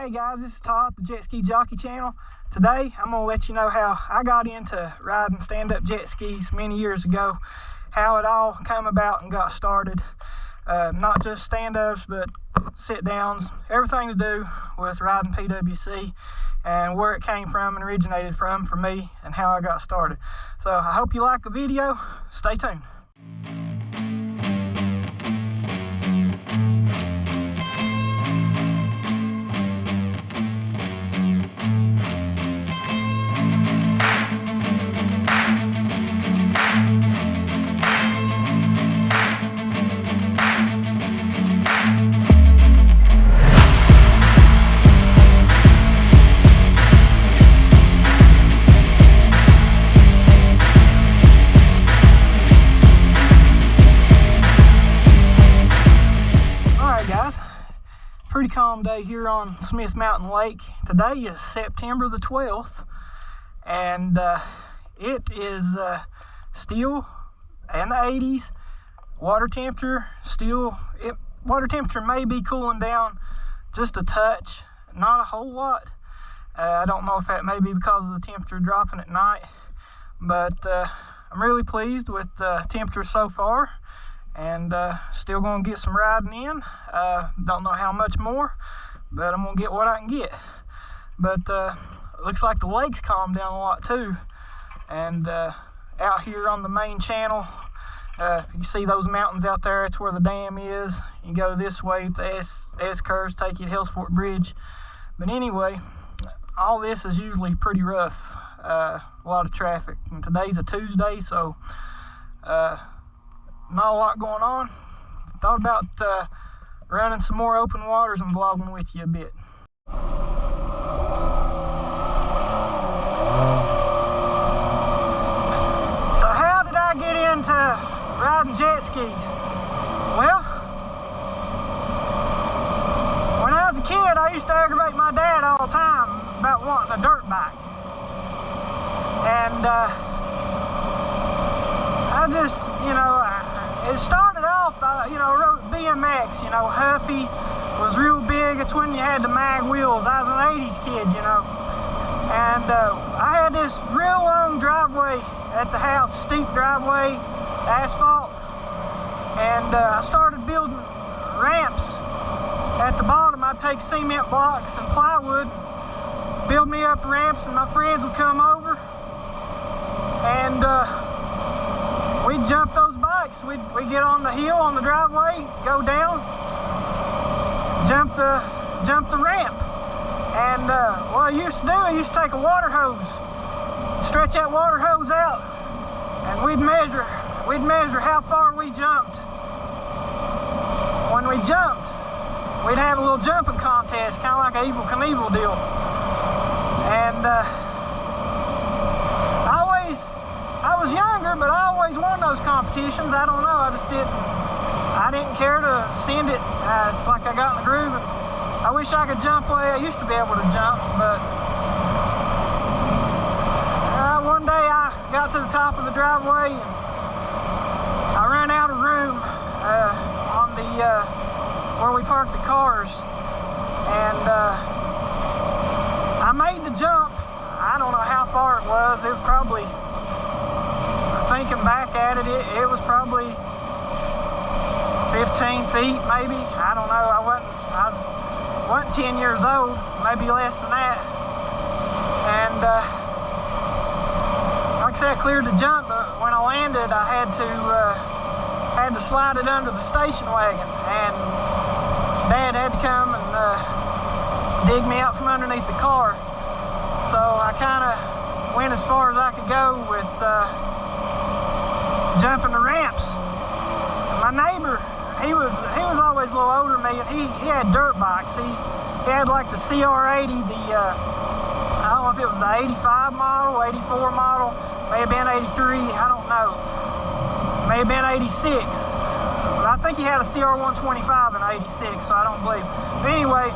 Hey guys, this is Todd, the Jet Ski Jockey channel. Today I'm going to let you know how I got into riding stand-up jet skis many years ago, how it all came about and got started. Not just stand-ups, but sit-downs, everything to do with riding PWC and where it came from and originated from for me and how I got started. So I hope you like the video. Stay tuned. Pretty calm day here on Smith Mountain Lake. Today is September the 12th, and it is still in the 80s. Water temperature water temperature may be cooling down just a touch, not a whole lot. I don't know if that may be because of the temperature dropping at night, but I'm really pleased with the temperature so far. And still gonna get some riding in. Don't know how much more, but I'm gonna get what I can get. But looks like the lake's calmed down a lot too. And out here on the main channel, you see those mountains out there, that's where the dam is. You go this way, the S curves take you to Hellsport Bridge. But anyway, all this is usually pretty rough. A lot of traffic, and today's a Tuesday, so not a lot going on. Thought about running some more open waters and vlogging with you a bit. So how did I get into riding jet skis? Well, when I was a kid, I used to aggravate my dad all the time about wanting a dirt bike. And I just, it started off, I rode BMX, Huffy was real big. It's when you had the mag wheels. I was an 80s kid, And I had this real long driveway at the house, steep driveway, asphalt. And I started building ramps at the bottom. I'd take cement blocks and plywood, build me up ramps, and my friends would come over. And we'd jump those bikes. We'd get on the hill on the driveway, go down, jump the ramp. And what I used to do, I used to take a water hose, stretch that water hose out, and we'd measure how far we jumped. When we jumped, we'd have a little jumping contest, kind of like an Evel Knievel deal. And I was younger, but I always won those competitions. I don't know, I didn't care to send it. It's like I got in the groove, and I wish I could jump the way I used to be able to jump, but one day I got to the top of the driveway and I ran out of room on the where we parked the cars, and I made the jump. I don't know how far it was. It was probably, thinking back at it, it was probably 15 feet maybe. I don't know. I wasn't 10 years old, maybe less than that. And like I said, I cleared the jump, but when I landed, I had to slide it under the station wagon, and Dad had to come and dig me out from underneath the car. So I kind of went as far as I could go with jumping the ramps. My neighbor, he was always a little older than me, and he had dirt bikes. He had like the CR80, I don't know if it was the 85 model, 84 model, may have been 83, I don't know. May have been 86. But I think he had a CR125 in 86, so I don't believe. But anyway,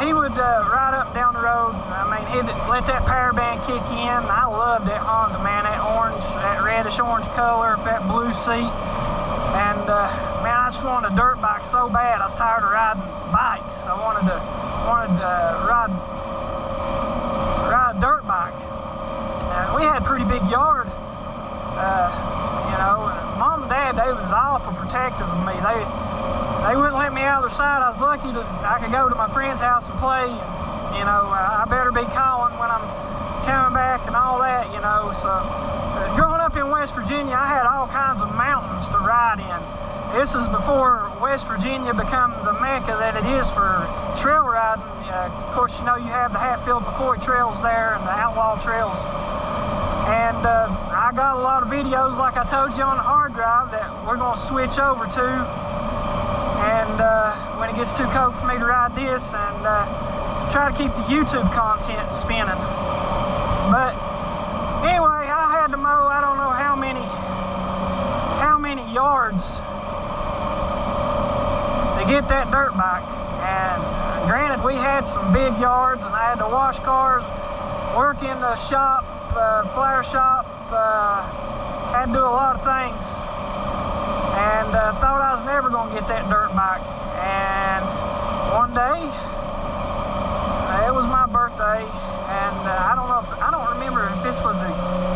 he would ride up and down the road. I mean, he'd let that power band kick in. I loved that Honda, man, that orange, that reddish orange color, that blue seat. And man, I just wanted a dirt bike so bad. I was tired of riding bikes. I wanted to ride a dirt bike. And we had a pretty big yard. You know, Mom and Dad, they was awful protective of me. They wouldn't let me out of their sight. I was lucky that I could go to my friend's house and play. And, you know, I better be calling when I'm coming back and all that, you know. So, growing up in West Virginia, I had all kinds of mountains to ride in. This is before West Virginia became the mecca that it is for trail riding. Of course, you know, you have the Hatfield McCoy trails there and the outlaw trails. And I got a lot of videos, like I told you, on the hard drive that we're going to switch over to. And when it gets too cold for me to ride this, and try to keep the YouTube content spinning. But anyway, I had to mow, I don't know how many yards to get that dirt bike. And granted, we had some big yards, and I had to wash cars, work in the shop, flower shop, had to do a lot of things, and thought I was never going to get that dirt bike. And one day, it was my birthday, and I don't remember if this was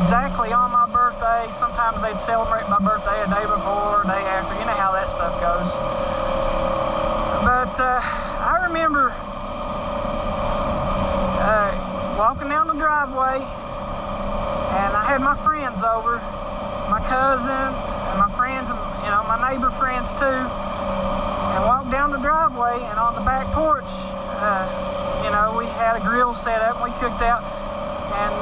exactly on my birthday. Sometimes they'd celebrate my birthday a day before or a day after. You know how that stuff goes. But I remember walking down the driveway, and I had my friends over, my cousin, and my friends, and, you know, my neighbor friends too, and walked down the driveway, and on the back porch, you know, we had a grill set up, and we cooked out, and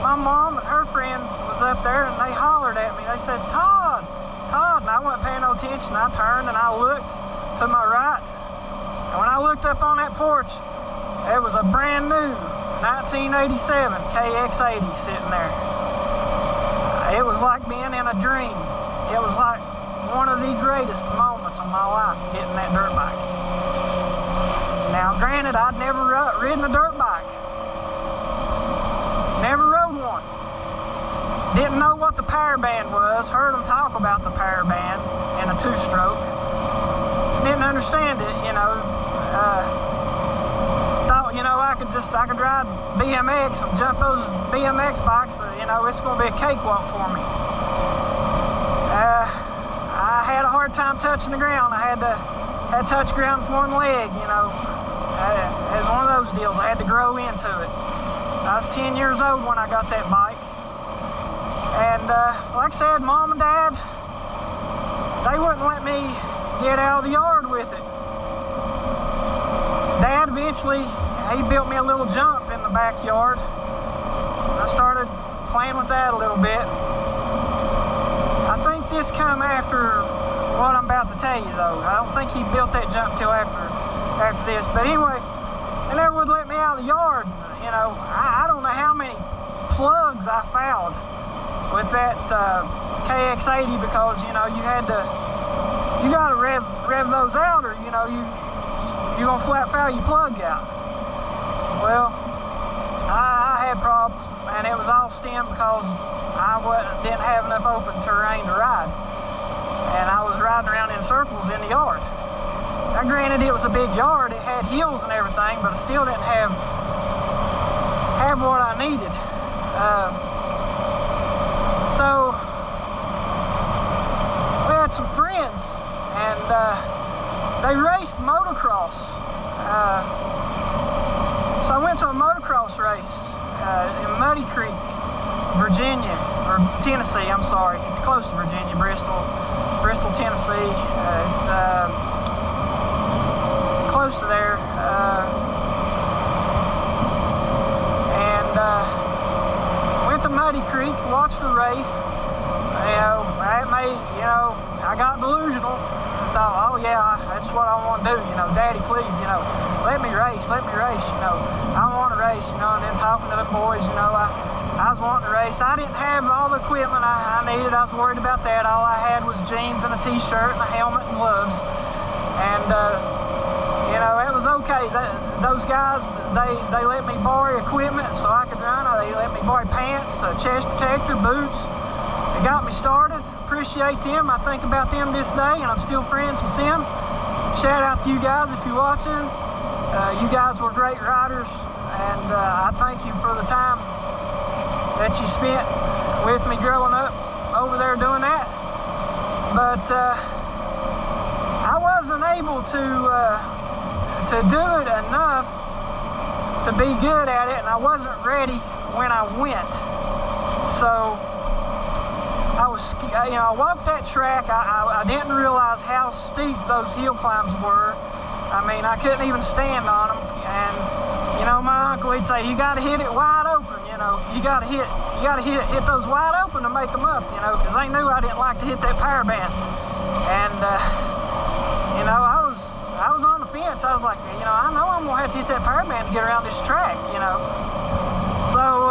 my mom and her friend was up there, and they hollered at me. They said, Todd, Todd, and I wasn't paying no attention. I turned, and I looked to my right, and when I looked up on that porch, it was a brand new 1987 KX80 sitting there. It was like being in a dream. It was like one of the greatest moments of my life, getting that dirt bike. Now, granted, I'd never ridden a dirt bike. Never rode one. Didn't know what the power band was. Heard them talk about the power band in a two-stroke. Didn't understand it, you know. Thought, you know, I could ride BMX and jump those BMX bikes. You know, it's going to be a cakewalk for me. I had a hard time touching the ground. I had to touch ground with one leg, you know. It was one of those deals. I had to grow into it. I was 10 years old when I got that bike. And like I said, Mom and Dad, they wouldn't let me get out of the yard with it. Dad eventually, he built me a little jump in the backyard. I started playing with that a little bit. I think this come after what I'm about to tell you, though. I don't think he built that jump till after this. But anyway, they never would let me out of the yard. You know, I don't know how many plugs I fouled with that KX80, because, you know, you got to rev those out, or, you know, you're going to flat foul your plug out. Well, I had problems, and it was all stemmed because I didn't have enough open terrain to ride. And I was riding around in circles in the yard. Now, granted, it was a big yard. It had hills and everything, but I still didn't have what I needed. So, we had some friends, and they raced motocross. So I went to a motocross race in Muddy Creek, Virginia, or Tennessee, I'm sorry. It's close to Virginia, Bristol, Tennessee. Close to there. And went to Muddy Creek, watched the race. I got delusional. I thought, oh yeah, that's what I want to do. You know, Daddy, please, you know, let me race. You know, I want to race. You know, and then talking to the boys, you know, I was wanting to race. I didn't have all the equipment I needed. I was worried about that. All I had was jeans and a t-shirt and a helmet and gloves. And you know, it was okay. Those guys, they let me borrow equipment so I could run. They let me borrow pants, a chest protector, boots. It got me started. Appreciate them. I think about them this day, and I'm still friends with them. Shout out to you guys if you're watching. You guys were great riders, and I thank you for the time that you spent with me growing up over there doing that. But I wasn't able to do it enough to be good at it, and I wasn't ready when I went. So I walked that track. I didn't realize how steep those hill climbs were. I mean, I couldn't even stand on them. And you know, my uncle, he'd say, you got to hit it wide open. You know, you got to hit those wide open to make them up. You know, because they knew I didn't like to hit that power band. And you know, I was on the fence. I was like, you know, I know I'm gonna have to hit that power band to get around this track. You know, so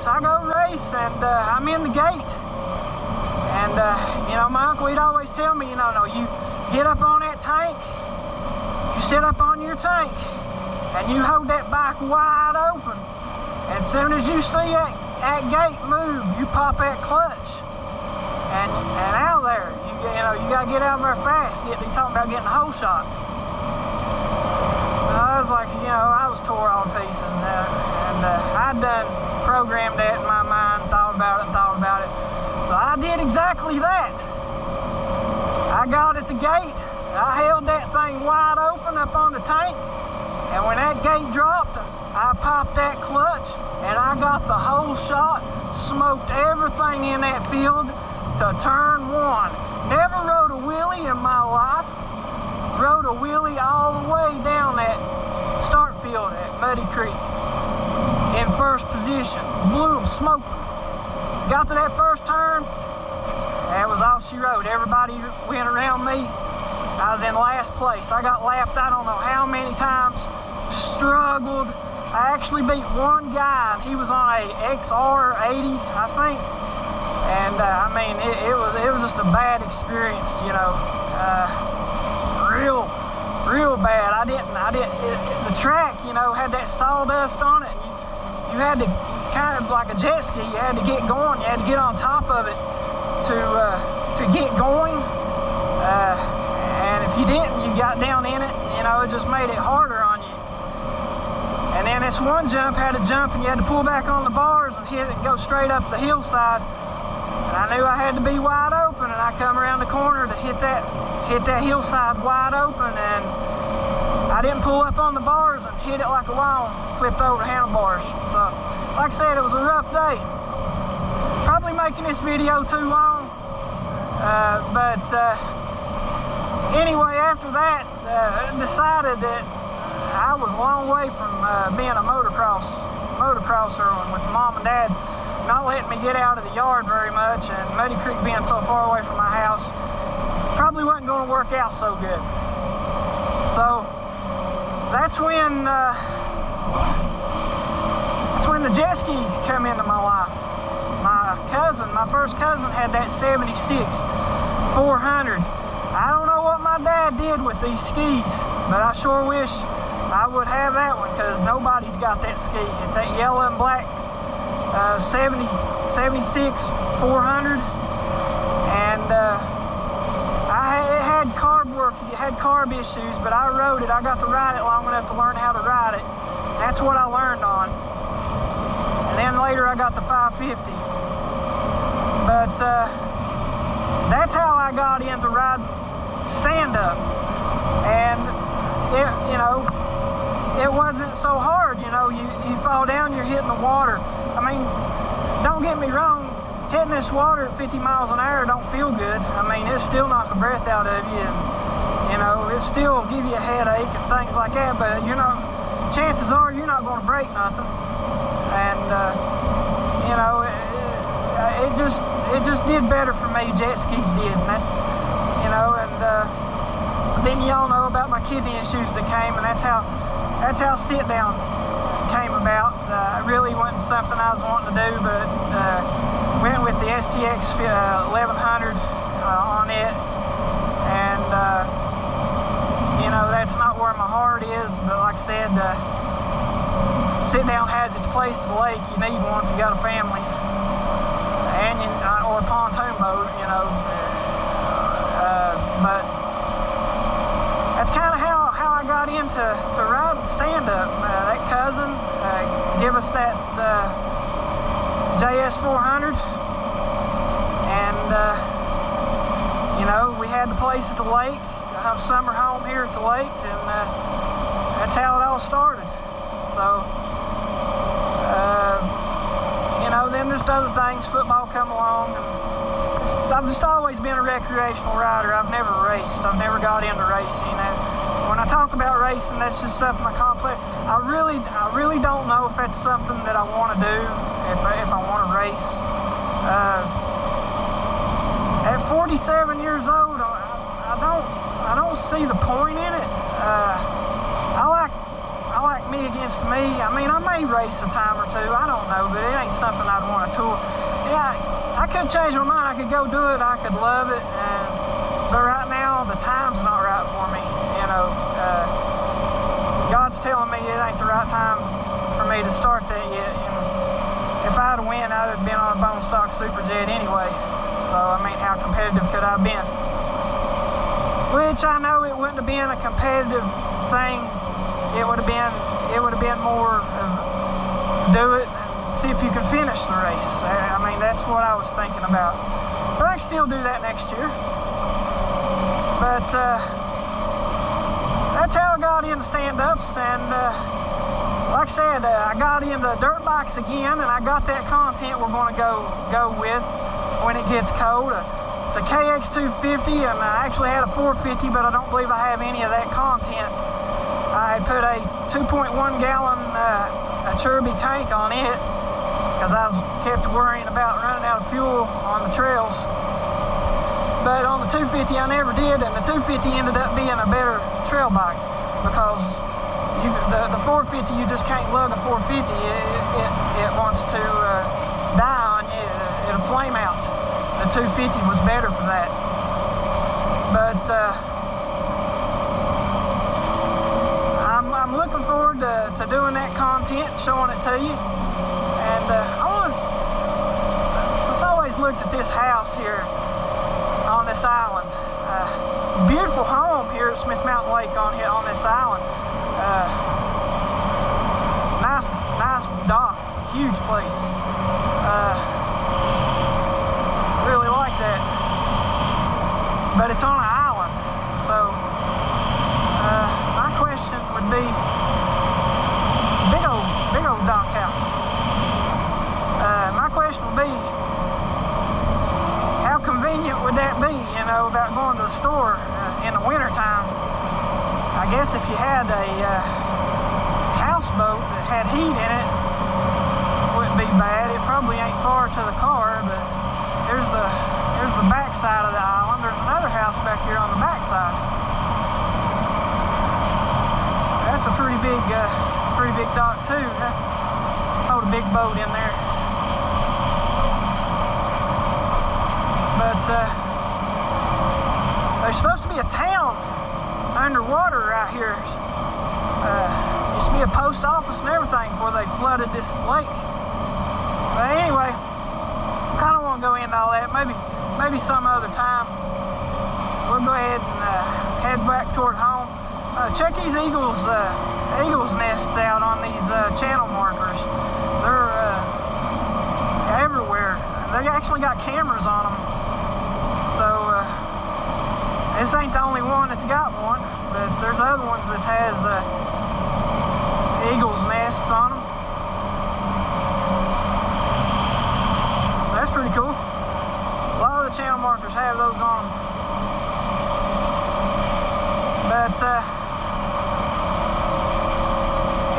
I go race, and I'm in the gate. And you know, my uncle, he'd always tell me, you know, no, you get up on that tank, you sit up on your tank, and you hold that bike wide open. And as soon as you see that gate move, you pop that clutch, and out of there, you know, you gotta get out of there fast. He's talking about getting a hole shot. I was like, you know, I was tore all to pieces, and I'd done programmed that in my mind, thought about it. So I did exactly that. I got at the gate, I held that thing wide open up on the tank, and when that gate dropped, I popped that clutch, and I got the whole shot, smoked everything in that field to turn one. Never rode a wheelie in my life. Rode a wheelie all the way down that start field at Muddy Creek in first position. Blew them, smoked them. Got to that first turn, that was all she rode. Everybody went around me. I was in last place. I got lapped I don't know how many times. Struggled. I actually beat one guy. He was on a XR 80, I think. And I mean, it was just a bad experience, you know. Real bad. The track, you know, had that sawdust on it. And you had to, kind of like a jet ski, you had to get going. You had to get on top of it to get going. And if you didn't, you got down in it, you know, it just made it harder on you. And then this one jump had to jump, and you had to pull back on the bars and hit it and go straight up the hillside. And I knew I had to be wide open, and I come around the corner to hit that hillside wide open, and I didn't pull up on the bars and hit it like a wall, flipped over the handlebars. So, like I said, it was a rough day. Probably making this video too long, but anyway, after that, decided that I was a long way from being a motocrosser with mom and dad not letting me get out of the yard very much, and Muddy Creek being so far away from my house probably wasn't going to work out so good. So that's when the jet skis come into my life. My first cousin had that 76 400. I don't know what my dad did with these skis, but I sure wish I would have that one, because nobody's got that ski. It's that yellow and black 76 400, and it had carb work. It had carb issues, but I rode it. I got to ride it long enough to learn how to ride it. That's what I learned on. And then later I got the 550. But that's how I got into riding stand-up. And it wasn't so hard. You know, you fall down, you're hitting the water. I mean, don't get me wrong, hitting this water at 50 miles an hour don't feel good. I mean, it still knocks the breath out of you, and you know, it still give you a headache and things like that, but you know, chances are you're not going to break nothing. And you know, it just did better for me. Jet skis did, and that, you know, and then y'all know about my kidney issues that came, and that's how sit down came about. It really wasn't something I was wanting to do, but went with the STX 1100 on it, and you know, that's not where my heart is, but like I said, sit down has its place to the lake. You need one if you got a family, and or a pontoon boat, you know. But that's kind of how I got into riding stand-up. That cousin gave us that JS 400, and you know, we had the place at the lake, a summer home here at the lake, and that's how it all started. So, you know, then there's other things, football come along, and I've just always been a recreational rider. I've never raced. I've never got into racing. And when I talk about racing, that's just something I complex. I really don't know if that's something that I want to do, if I want to race. At 47 years old, I don't see the point in it. I like me against me. I mean, I may race a time or two. I don't know, but it ain't something I'd want to tour. Yeah, I could change my mind. I could go do it. I could love it. But right now, the time's not right for me. You know, God's telling me it ain't the right time for me to start that yet. And if I'd have won, I'd have been on a bone stock superjet anyway. So, I mean, how competitive could I have been? Which I know it wouldn't have been a competitive thing. It would have been more of do it and see if you can finish the race. I mean, that's what I was thinking about. But I can still do that next year. But that's how I got into stand-ups, and like I said, I got into dirt bikes again, and I got that content we're going to go with when it gets cold. It's a KX250, and I actually had a 450, but I don't believe I have any of that content. I put a 2.1 gallon Cherby tank on it because I kept worrying about running out of fuel on the trails. But on the 250 I never did, and the 250 ended up being a better trail bike because the 450, you just can't lug a 450. It wants to die on you. It'll flame out. The 250 was better for that. But I'm looking forward to doing that content, showing it to you. And I've always looked at this house here on this island. Beautiful home here at Smith Mountain Lake on this island. Nice dock, huge place. Really like that. But it's on an island, so my question would be, big old dock house. My question would be, how convenient would that be, you know, about going to the store in the winter time? I guess if you had a houseboat that had heat in it, wouldn't be bad. It probably ain't far to the car, but here's the back side of the island. There's another house back here on the back side. That's a pretty big dock too. Hold a big boat in there. But there's supposed to be a town underwater right here. Used to be a post office and everything before they flooded this lake. But anyway, I don't want to go into all that. Maybe some other time. We'll go ahead and head back toward home. Check these eagles nests out on these channel markers. They're everywhere. They actually got cameras on them. So this ain't the only one that's got one, but there's other ones that has eagles nests on them. That's pretty cool. A lot of the channel markers have those on them. But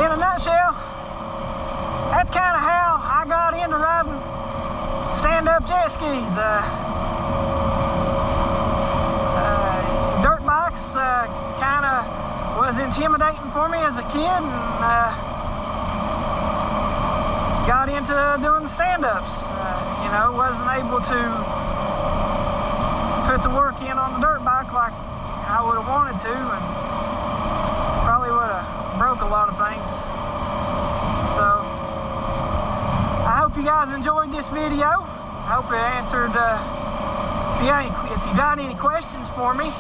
in a nutshell, that's kind of how I got into riding stand-up jet skis. Dirt bikes kind of was intimidating for me as a kid, and got into doing the stand-ups. You know, wasn't able to put the work in on the dirt bike like I would have wanted to, and probably would have broke a lot of things. So I hope you guys enjoyed this video. I hope it answered, if you got any questions for me,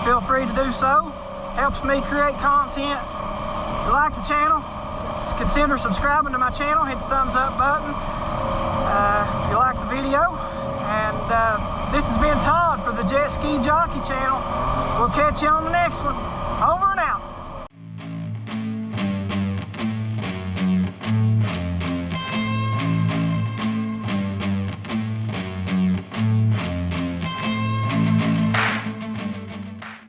feel free to do so. Helps me create content. If you like the channel, consider subscribing to my channel. Hit the thumbs up button if you like the video. And this has been Todd for the Jet Ski Jockey channel. We'll catch you on the next one. Over and out.